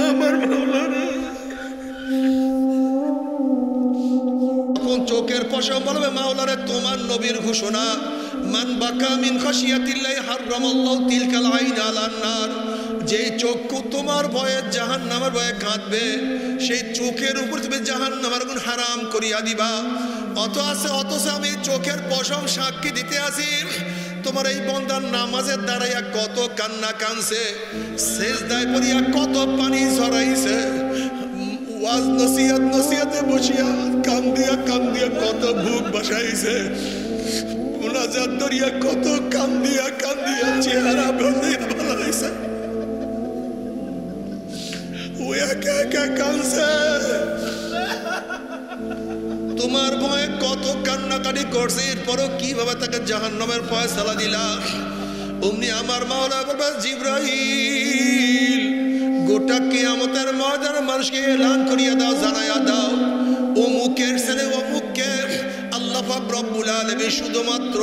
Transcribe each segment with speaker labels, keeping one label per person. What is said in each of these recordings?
Speaker 1: আমার মাওলানা চোখের পশম বলবে মাওলারে তোমার নবীর ঘোষণা মান বাকা মিন খাশিয়াতিল্লাহি হারামাল্লাহু তিলকাল আইন আলান নার। যে চক্ষু তোমার ভয়ে জাহান্নামের ভয়ে কাঁদবে সেই চোখের উপর তুমি জাহান্নামের আগুন হারাম করিয়া দিবা। অথচ আমি চোখের পশম সাক্ষী দিতে আসি তোমার এই বন্দার নামাজের দাঁড়াইয়া কত কান্না কানছে, সেজদায় পড়িয়া কত পানি ঝরাইছে, ওয়াজ নসিহতে বসিয়া কান্দিয়া কত বুক বাসাইছে, মুনাজাত ধরিয়া কত কান্দিয়া চেহারা বানাইছে। ও একা একা কানছে, তোমার ভয়ে কত কান্নাকাটি করছে, এরপরও কিভাবে তাকে জাহান্নামের ফয়সালা দিলা। অমনি আমার মাওলা বলবে জিবরাইল গোটা কিয়ামতের ময়দানে মানুষকে এলান করিয়া দাও, জানাইয়া দাও অমুকের ছেলে অমুককে আল্লাহ পাক রব্বুল আলামিন শুধুমাত্র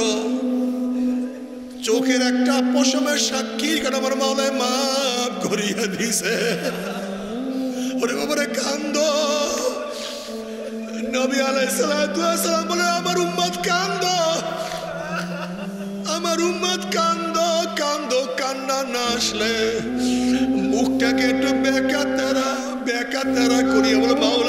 Speaker 1: চোখের একটা পশমের সাক্ষী কারণে আমার মাওলায় মাফ করিয়া দিছে। ওরে বাবারে কান্দো। নবী আলাইহিস সালাতু ওয়াস সালাম বলে আমার উম্মত কান্দো, আমার উম্মত কান্দো, কান্না না আসলে মুখটাকে একটু বেকা তেরা করিয়া বলে মাওলা